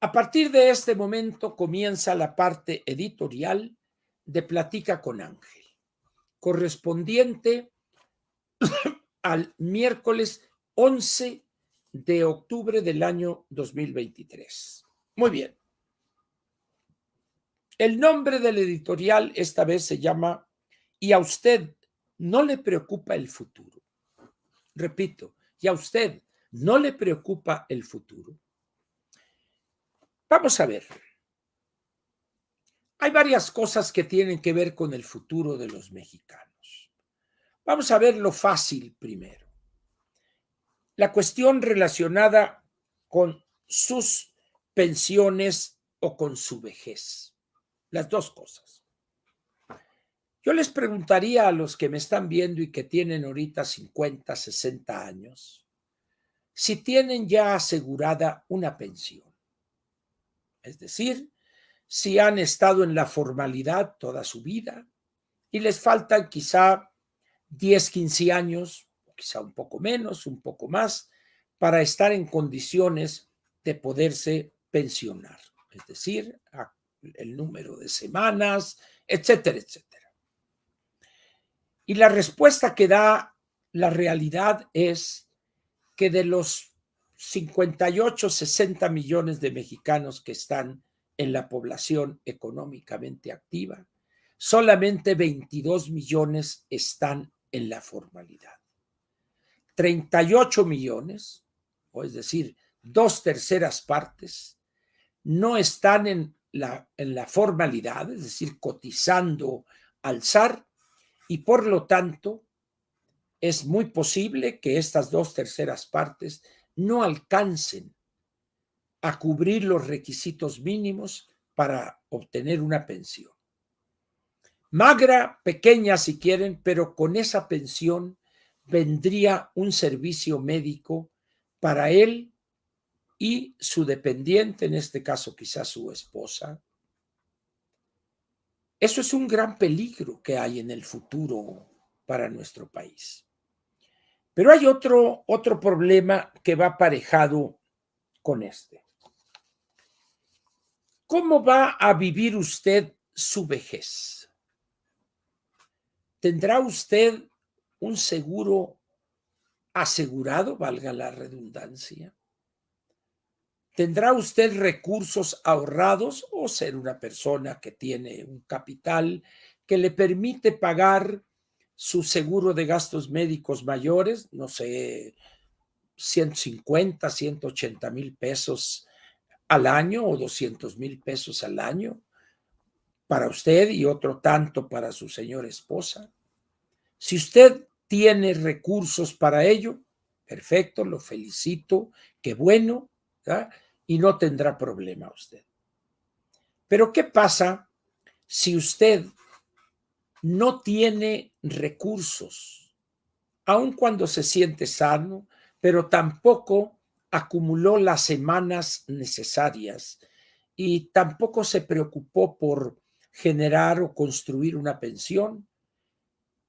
A partir de este momento comienza la parte editorial de Platica con Ángel, correspondiente al miércoles 11 de octubre del año 2023. Muy bien. El nombre del editorial esta vez se llama ¿Y a usted no le preocupa el futuro? Repito, ¿y a usted no le preocupa el futuro? Vamos a ver. Hay varias cosas que tienen que ver con el futuro de los mexicanos. Vamos a ver lo fácil primero. La cuestión relacionada con sus pensiones o con su vejez. Las dos cosas. Yo les preguntaría a los que me están viendo y que tienen ahorita 50, 60 años, si tienen ya asegurada una pensión. Es decir, si han estado en la formalidad toda su vida y les faltan quizá 10, 15 años, quizá un poco menos, un poco más, para estar en condiciones de poderse pensionar. Es decir, el número de semanas, etcétera, etcétera. Y la respuesta que da la realidad es que de los 58, 60 millones de mexicanos que están en la población económicamente activa, solamente 22 millones están en la formalidad. 38 millones, o es decir, 2/3 partes, no están en la formalidad, es decir, cotizando al SAR, y por lo tanto es muy posible que estas 2/3 partes no alcancen a cubrir los requisitos mínimos para obtener una pensión. Magra, pequeña si quieren, pero con esa pensión vendría un servicio médico para él y su dependiente, en este caso quizás su esposa. Eso es un gran peligro que hay en el futuro para nuestro país. Pero hay otro problema que va aparejado con este. ¿Cómo va a vivir usted su vejez? ¿Tendrá usted un seguro asegurado, valga la redundancia? ¿Tendrá usted recursos ahorrados o ser una persona que tiene un capital que le permite pagar su seguro de gastos médicos mayores? No sé, 150, 180 mil pesos al año o 200 mil pesos al año para usted y otro tanto para su señora esposa. Si usted tiene recursos para ello, perfecto, lo felicito, qué bueno, ¿verdad? Y no tendrá problema usted. Pero ¿qué pasa si usted no tiene recursos, aun cuando se siente sano, pero tampoco acumuló las semanas necesarias y tampoco se preocupó por generar o construir una pensión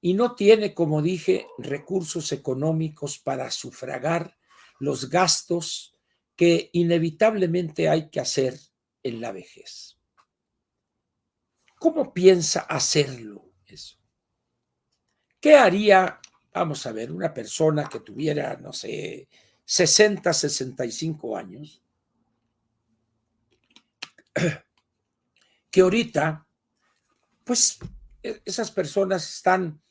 y no tiene, como dije, recursos económicos para sufragar los gastos que inevitablemente hay que hacer en la vejez? ¿Cómo piensa hacerlo eso? ¿Qué haría, vamos a ver, una persona que tuviera, no sé, 60, 65 años, que ahorita, pues, esas personas están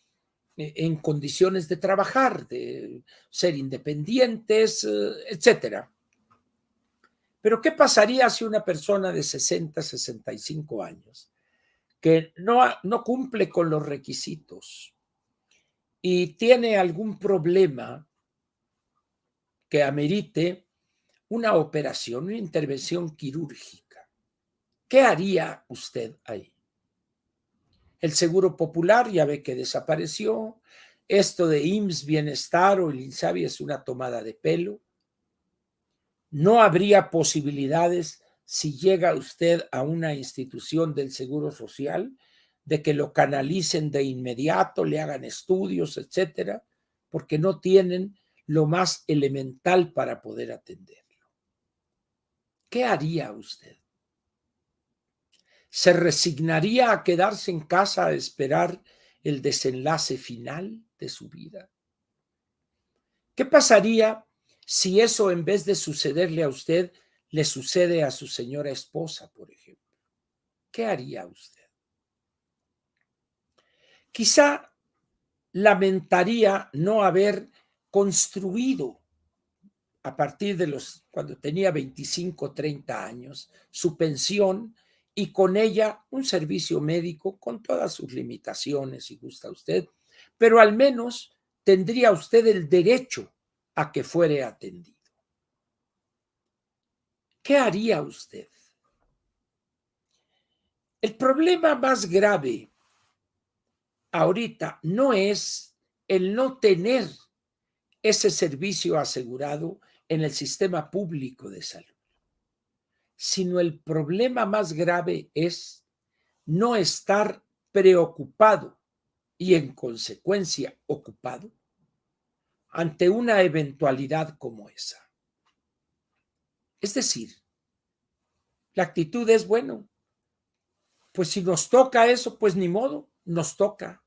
en condiciones de trabajar, de ser independientes, etcétera? Pero ¿qué pasaría si una persona de 60, 65 años que no cumple con los requisitos y tiene algún problema que amerite una operación, una intervención quirúrgica? ¿Qué haría usted ahí? El Seguro Popular ya ve que desapareció. Esto de IMSS Bienestar o el INSABI es una tomada de pelo. No habría posibilidades, si llega usted a una institución del Seguro Social, de que lo canalicen de inmediato, le hagan estudios, etcétera, porque no tienen lo más elemental para poder atenderlo. ¿Qué haría usted? ¿Se resignaría a quedarse en casa a esperar el desenlace final de su vida? ¿Qué pasaría si eso, en vez de sucederle a usted, le sucede a su señora esposa, por ejemplo? ¿Qué haría usted? Quizá lamentaría no haber construido a partir de cuando tenía 25, 30 años, su pensión y con ella un servicio médico con todas sus limitaciones, si gusta usted, pero al menos tendría usted el derecho a que fuere atendido. ¿Qué haría usted? El problema más grave ahorita no es el no tener ese servicio asegurado en el sistema público de salud, sino el problema más grave es no estar preocupado y en consecuencia ocupado ante una eventualidad como esa. Es decir, la actitud es, bueno, pues si nos toca eso, pues ni modo, nos toca.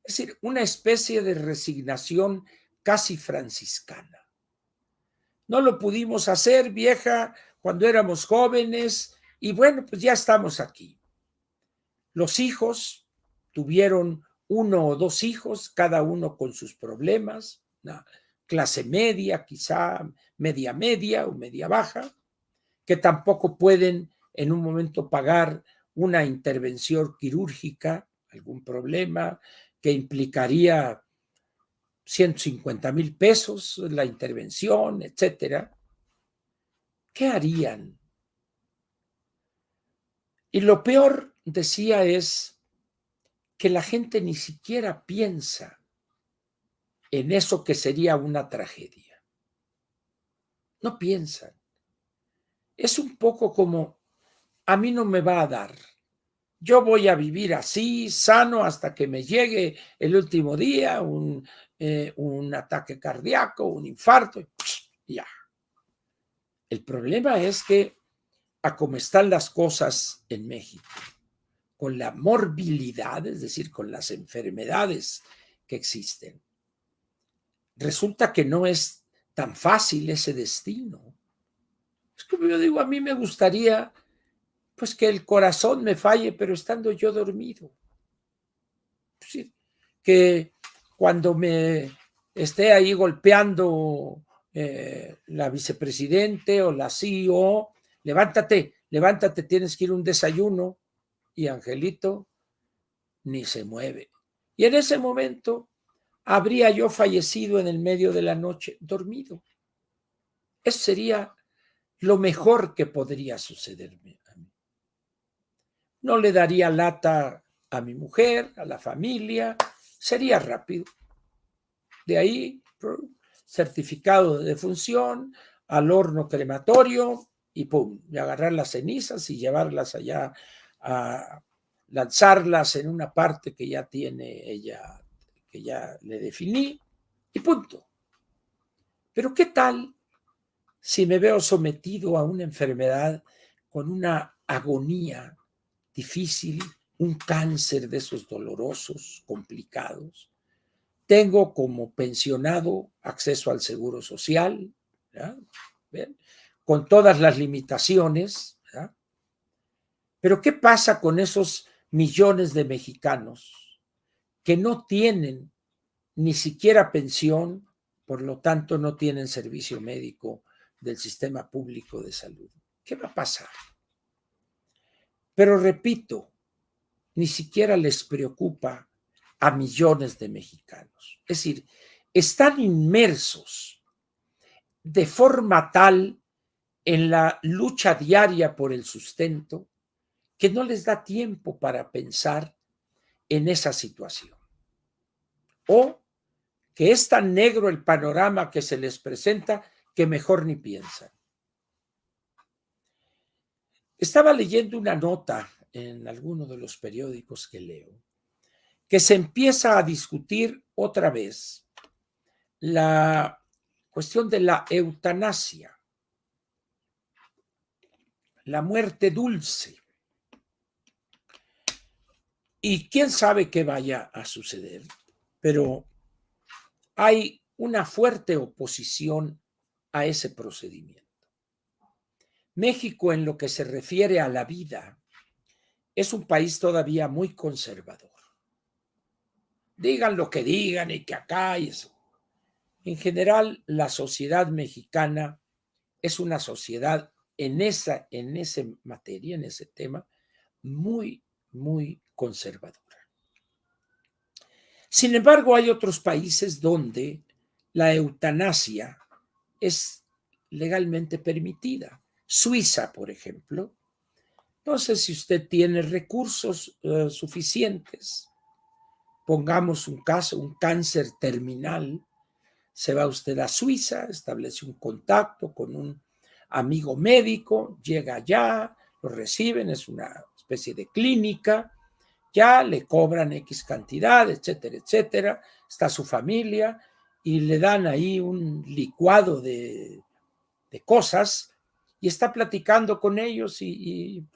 Es decir, una especie de resignación casi franciscana. No lo pudimos hacer, vieja, cuando éramos jóvenes, y bueno, pues ya estamos aquí. Los hijos tuvieron uno o dos hijos, cada uno con sus problemas, una clase media, quizá media o media baja, que tampoco pueden en un momento pagar una intervención quirúrgica, algún problema que implicaría 150,000 pesos la intervención, etcétera. ¿Qué harían? Y lo peor, decía, es que la gente ni siquiera piensa en eso que sería una tragedia. No piensan. Es un poco como, a mí no me va a dar. Yo voy a vivir así, sano, hasta que me llegue el último día, un ataque cardíaco, un infarto, y ya. El problema es que, a como están las cosas en México, con la morbilidad, es decir, con las enfermedades que existen, resulta que no es tan fácil ese destino. Es como yo digo, a mí me gustaría pues que el corazón me falle, pero estando yo dormido. Sí, que cuando me esté ahí golpeando la vicepresidente o la CEO, levántate, levántate, tienes que ir a un desayuno, y Angelito ni se mueve. Y en ese momento habría yo fallecido en el medio de la noche, dormido. Eso sería lo mejor que podría sucederme a mí. No le daría lata a mi mujer, a la familia, sería rápido. De ahí, certificado de defunción, al horno crematorio y pum, y agarrar las cenizas y llevarlas allá a lanzarlas en una parte que ya tiene ella, que ya le definí, y punto. Pero ¿qué tal si me veo sometido a una enfermedad con una agonía difícil, un cáncer de esos dolorosos, complicados? Tengo como pensionado acceso al seguro social, ¿verdad? ¿Ven? Con todas las limitaciones, ¿verdad? Pero ¿qué pasa con esos millones de mexicanos que no tienen ni siquiera pensión, por lo tanto no tienen servicio médico del sistema público de salud? ¿Qué va a pasar? Pero repito, ni siquiera les preocupa a millones de mexicanos. Es decir, están inmersos de forma tal en la lucha diaria por el sustento que no les da tiempo para pensar en esa situación. O que es tan negro el panorama que se les presenta que mejor ni piensan. Estaba leyendo una nota en alguno de los periódicos que leo, que se empieza a discutir otra vez la cuestión de la eutanasia. la muerte dulce. Y quién sabe qué vaya a suceder, pero hay una fuerte oposición a ese procedimiento. México, en lo que se refiere a la vida, es un país todavía muy conservador. Digan lo que digan y que acá y eso. En general, la sociedad mexicana es una sociedad en esa materia, en ese tema, muy, muy conservadora. Sin embargo, hay otros países donde la eutanasia es legalmente permitida. Suiza, por ejemplo. Entonces, si usted tiene recursos suficientes, pongamos un caso, un cáncer terminal, se va usted a Suiza, establece un contacto con un amigo médico, llega allá, lo reciben, es una especie de clínica, ya le cobran X cantidad, etcétera, etcétera, está su familia y le dan ahí un licuado de cosas y está platicando con ellos y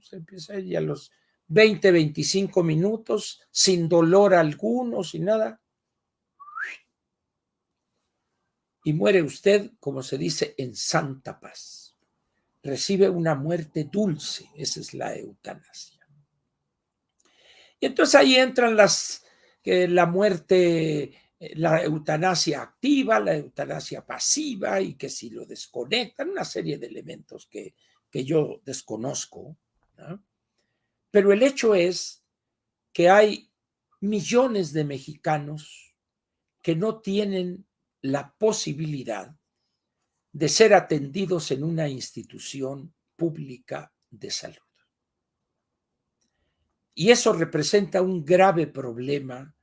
se empieza y a los 20, 25 minutos, sin dolor alguno, sin nada, y muere usted, como se dice, en santa paz. Recibe una muerte dulce, esa es la eutanasia. Y entonces ahí entran la muerte, la eutanasia activa, la eutanasia pasiva, y que si lo desconectan, una serie de elementos que yo desconozco, ¿no? Pero el hecho es que hay millones de mexicanos que no tienen la posibilidad de ser atendidos en una institución pública de salud. Y eso representa un grave problema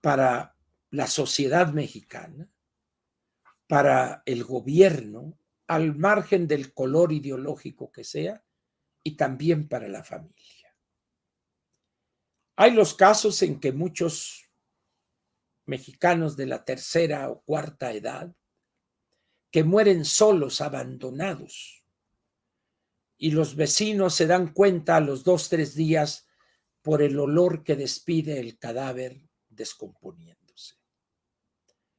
para la sociedad mexicana, para el gobierno, al margen del color ideológico que sea, y también para la familia. Hay los casos en que muchos mexicanos de la tercera o cuarta edad que mueren solos, abandonados, y los vecinos se dan cuenta a los 2, 3 días por el olor que despide el cadáver descomponiéndose.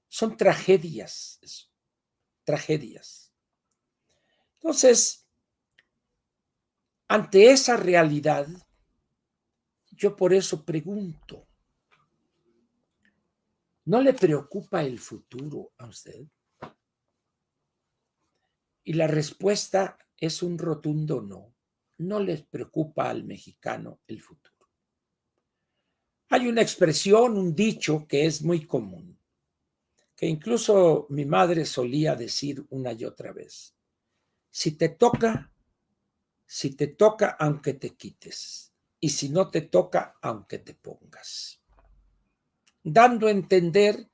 Son tragedias, tragedias. Entonces, ante esa realidad, yo por eso pregunto, ¿no le preocupa el futuro a usted? Y la respuesta es un rotundo no. No les preocupa al mexicano el futuro. Hay una expresión, un dicho que es muy común, que incluso mi madre solía decir una y otra vez. Si te toca, aunque te quites. Y si no te toca, aunque te pongas. Dando a entender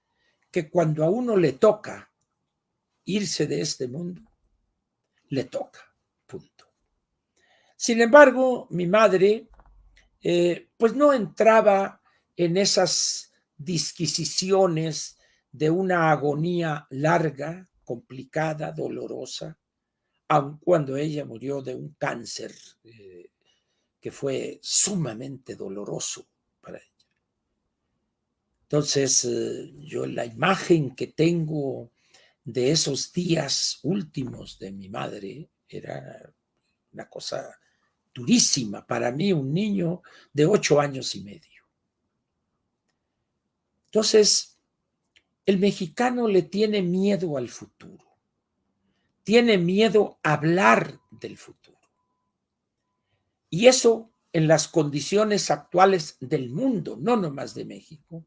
que cuando a uno le toca irse de este mundo, le toca, punto. Sin embargo, mi madre, pues no entraba en esas disquisiciones de una agonía larga, complicada, dolorosa, aun cuando ella murió de un cáncer que fue sumamente doloroso para ella. Entonces, yo la imagen que tengo de esos días últimos de mi madre era una cosa durísima para mí, un niño de 8 años y medio. Entonces, el mexicano le tiene miedo al futuro, tiene miedo a hablar del futuro. Y eso, en las condiciones actuales del mundo, no nomás de México,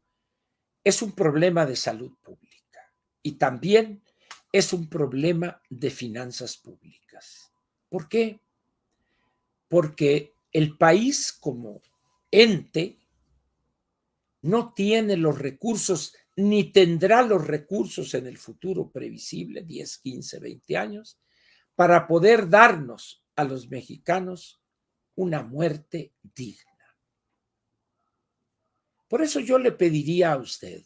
es un problema de salud pública y también es un problema de finanzas públicas. ¿Por qué? Porque el país como ente no tiene los recursos ni tendrá los recursos en el futuro previsible, 10, 15, 20 años, para poder darnos a los mexicanos una muerte digna. Por eso yo le pediría a usted,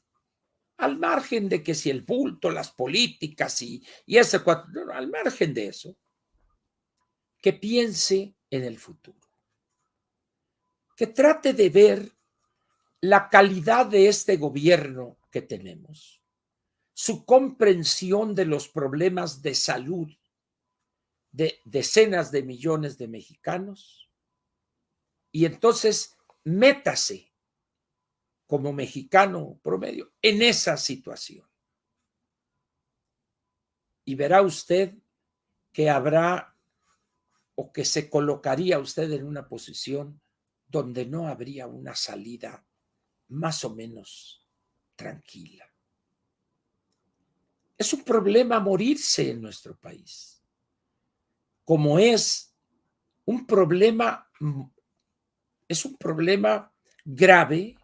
al margen de que si el bulto, las políticas y ese, al margen de eso, que piense en el futuro, que trate de ver la calidad de este gobierno que tenemos, su comprensión de los problemas de salud de decenas de millones de mexicanos, y entonces métase como mexicano promedio en esa situación. Y verá usted que habrá o que se colocaría usted en una posición donde no habría una salida más o menos tranquila. Es un problema morirse en nuestro país, como es un problema grave,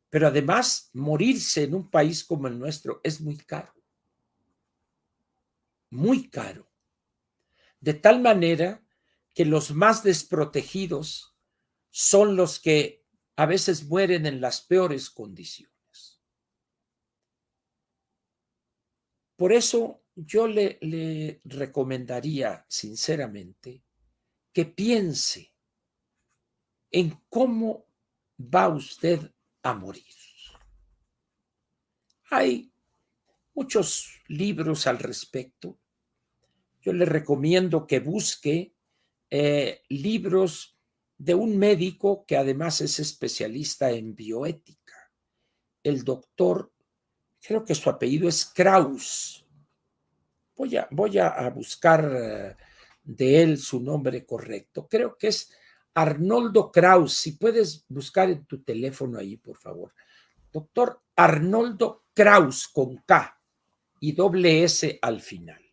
pero además morirse en un país como el nuestro es muy caro, muy caro. De tal manera que los más desprotegidos son los que a veces mueren en las peores condiciones. Por eso yo le recomendaría sinceramente que piense en cómo va usted a morir. Hay muchos libros al respecto. Yo le recomiendo que busque libros de un médico que además es especialista en bioética. El doctor, creo que su apellido es Kraus. Voy a buscar de él su nombre correcto. Creo que es Arnoldo Kraus. Si puedes buscar en tu teléfono ahí, por favor. Doctor Arnoldo Kraus con K y doble S al final.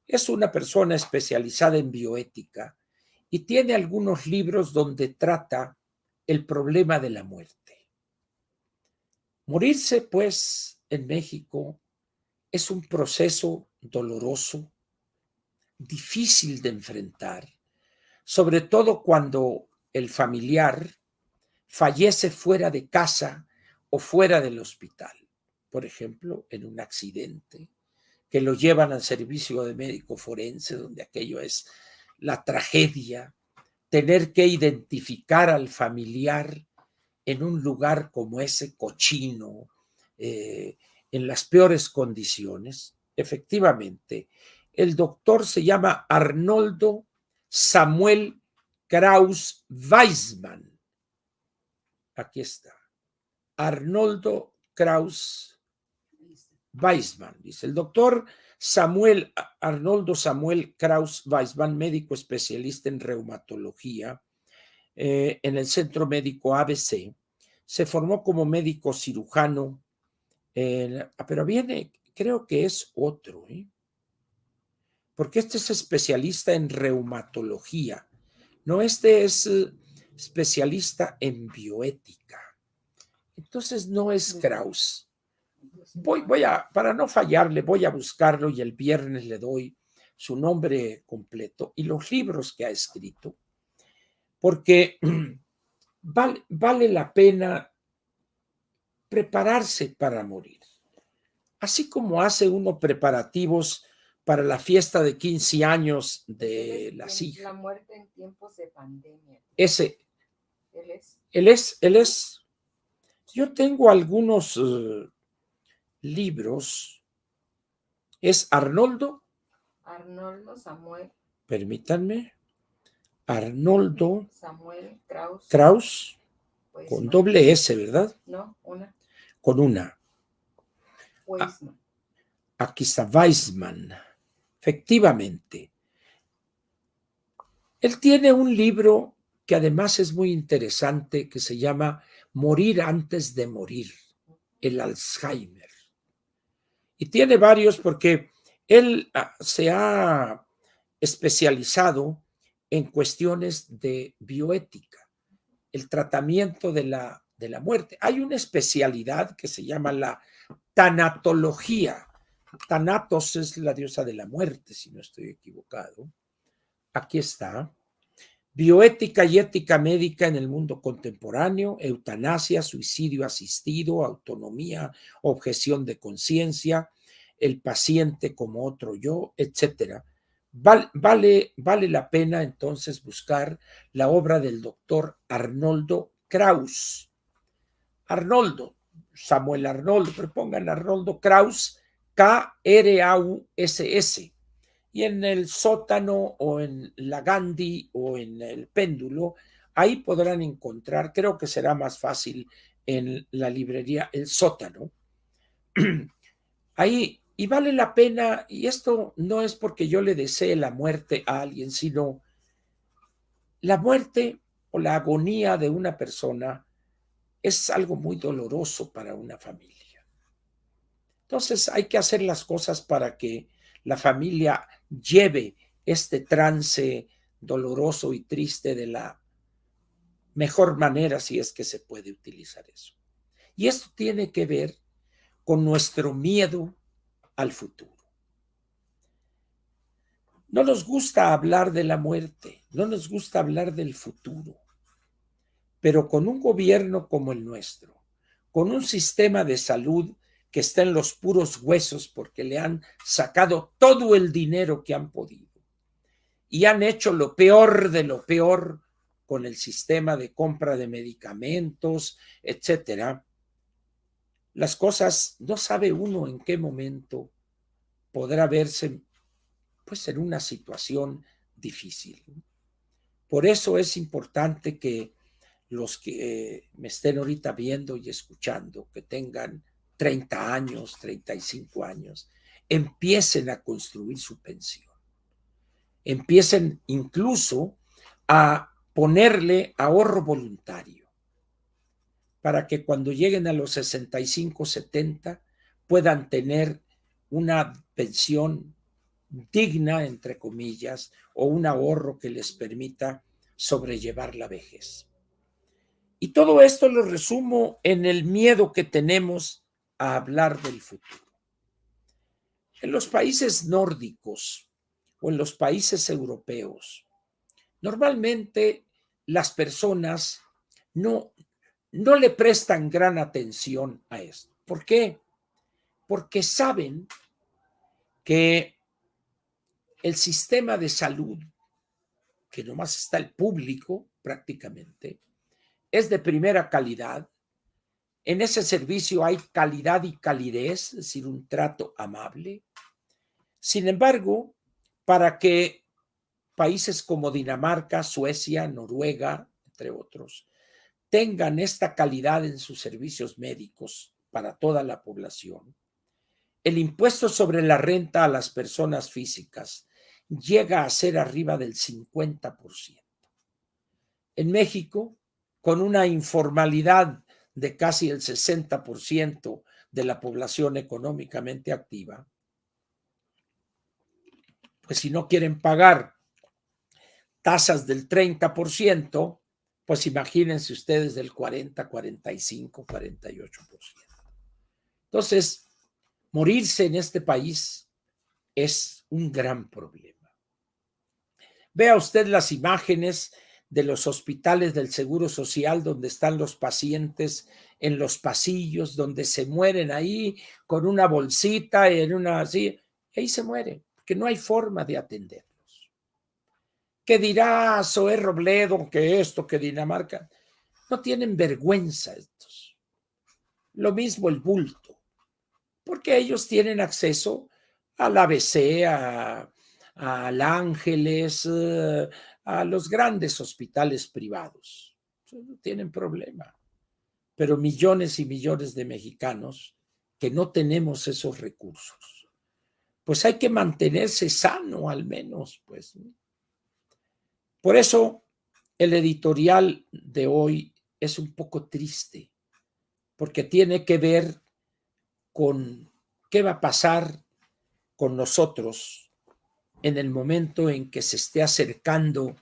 Es una persona especializada en bioética y tiene algunos libros donde trata el problema de la muerte. Morirse, pues, en México es un proceso doloroso, difícil de enfrentar, sobre todo cuando el familiar fallece fuera de casa o fuera del hospital. Por ejemplo, en un accidente, que lo llevan al servicio de médico forense, donde aquello es la tragedia, tener que identificar al familiar en un lugar como ese cochino, en las peores condiciones. Efectivamente, el doctor se llama Arnoldo Samuel Kraus Weisman. Aquí está. Arnoldo Kraus Weisman, dice el doctor Arnoldo Samuel Kraus Weisman, médico especialista en reumatología en el Centro Médico ABC. Se formó como médico cirujano, pero viene, creo que es otro, porque este es especialista en reumatología. No, este es especialista en bioética. Entonces no es Kraus. Para no fallarle, voy a buscarlo y el viernes le doy su nombre completo y los libros que ha escrito, porque vale la pena prepararse para morir. Así como hace uno preparativos para la fiesta de 15 años de las hijas. La muerte en tiempos de pandemia. Él es. Yo tengo algunos libros. Es Arnoldo Samuel. Permítanme. Arnoldo Samuel Kraus Weisman. Con doble S, ¿verdad? No, una. Con una. Weisman. Aquí está Weisman. Efectivamente. Él tiene un libro que además es muy interesante, que se llama Morir antes de morir, el Alzheimer. Y tiene varios porque él se ha especializado en cuestiones de bioética, el tratamiento de la muerte. Hay una especialidad que se llama la tanatología. Thanatos es la diosa de la muerte, si no estoy equivocado. Aquí está. Bioética y ética médica en el mundo contemporáneo, eutanasia, suicidio asistido, autonomía, objeción de conciencia, el paciente como otro yo, etcétera. Vale la pena entonces buscar la obra del doctor Arnoldo Kraus. Arnoldo, Samuel Arnoldo, pero pongan Arnoldo Kraus, Krauss. Y en el sótano o en la Gandhi o en el péndulo, ahí podrán encontrar, creo que será más fácil en la librería El Sótano. Ahí, y vale la pena, y esto no es porque yo le desee la muerte a alguien, sino la muerte o la agonía de una persona es algo muy doloroso para una familia. Entonces hay que hacer las cosas para que la familia lleve este trance doloroso y triste de la mejor manera, si es que se puede utilizar eso. Y esto tiene que ver con nuestro miedo al futuro. No nos gusta hablar de la muerte, no nos gusta hablar del futuro, pero con un gobierno como el nuestro, con un sistema de salud que está en los puros huesos porque le han sacado todo el dinero que han podido y han hecho lo peor de lo peor con el sistema de compra de medicamentos, etcétera. Las cosas, no sabe uno en qué momento podrá verse pues en una situación difícil. Por eso es importante que los que me estén ahorita viendo y escuchando, que tengan 30 años, 35 años, empiecen a construir su pensión. Empiecen incluso a ponerle ahorro voluntario para que cuando lleguen a los 65, 70 puedan tener una pensión digna, entre comillas, o un ahorro que les permita sobrellevar la vejez. Y todo esto lo resumo en el miedo que tenemos a hablar del futuro. En los países nórdicos o en los países europeos, normalmente las personas no le prestan gran atención a esto. ¿Por qué? Porque saben que el sistema de salud, que nomás está el público prácticamente, es de primera calidad. En ese servicio hay calidad y calidez, es decir, un trato amable. Sin embargo, para que países como Dinamarca, Suecia, Noruega, entre otros, tengan esta calidad en sus servicios médicos para toda la población, el impuesto sobre la renta a las personas físicas llega a ser arriba del 50%. En México, con una informalidad de casi el 60% de la población económicamente activa, pues si no quieren pagar tasas del 30%, pues imagínense ustedes del 40, 45, 48%. Entonces, morirse en este país es un gran problema. Vea usted las imágenes de los hospitales del Seguro Social donde están los pacientes en los pasillos, donde se mueren ahí con una bolsita, en una así, ahí se mueren, porque no hay forma de atenderlos. ¿Qué dirá Zoé Robledo que esto, que Dinamarca? No tienen vergüenza estos. Lo mismo el bulto, porque ellos tienen acceso al ABC, al Ángeles, a los grandes hospitales privados. No tienen problema. Pero millones y millones de mexicanos que no tenemos esos recursos, pues hay que mantenerse sano al menos, pues. Por eso el editorial de hoy es un poco triste, porque tiene que ver con qué va a pasar con nosotros en el momento en que se esté acercando,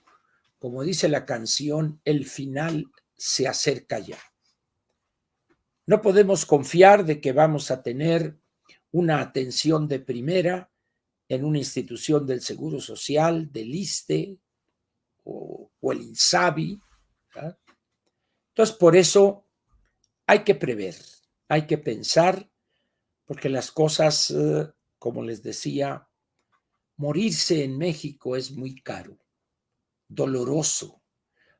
como dice la canción, el final se acerca ya. No podemos confiar de que vamos a tener una atención de primera en una institución del Seguro Social, del ISSSTE o el INSABI. ¿Verdad? Entonces, por eso hay que prever, hay que pensar, porque las cosas, como les decía, Morirse en México es muy caro, doloroso,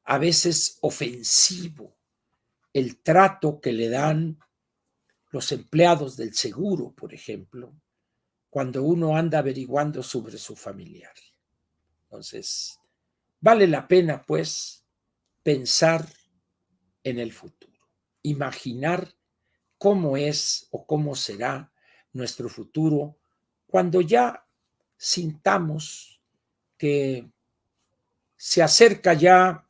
a veces ofensivo, el trato que le dan los empleados del seguro, por ejemplo, cuando uno anda averiguando sobre su familiar. Entonces, vale la pena, pues, pensar en el futuro, imaginar cómo es o cómo será nuestro futuro cuando ya sintamos que se acerca ya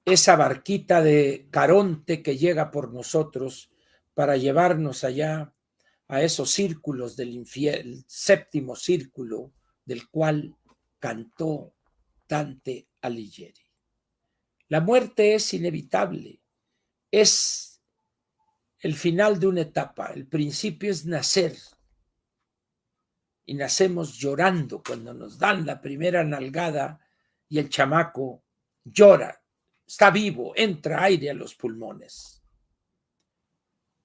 esa barquita de Caronte que llega por nosotros para llevarnos allá a esos círculos del infierno, el séptimo círculo del cual cantó Dante Alighieri. La muerte es inevitable, es el final de una etapa, el principio es nacer, y nacemos llorando cuando nos dan la primera nalgada y el chamaco llora, está vivo, entra aire a los pulmones.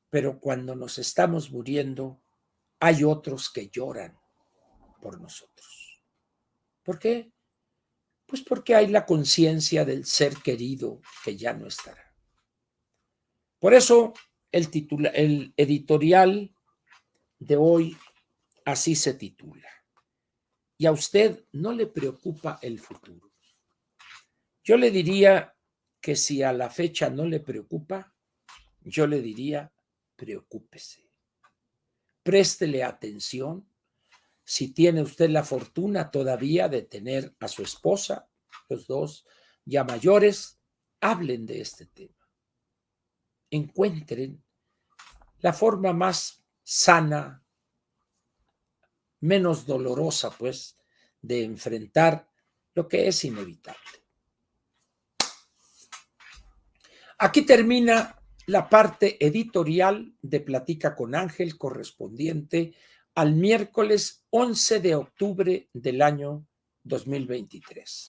Pero cuando nos estamos muriendo, hay otros que lloran por nosotros. ¿Por qué? Pues porque hay la conciencia del ser querido que ya no estará. Por eso el editorial de hoy así se titula. Y a usted no le preocupa el futuro. Yo le diría que si a la fecha no le preocupa, yo le diría, preocúpese. Préstele atención. Si tiene usted la fortuna todavía de tener a su esposa, los dos ya mayores, hablen de este tema. Encuentren la forma más sana, menos dolorosa, pues, de enfrentar lo que es inevitable. Aquí termina la parte editorial de Platica con Ángel correspondiente al miércoles 11 de octubre del año 2023.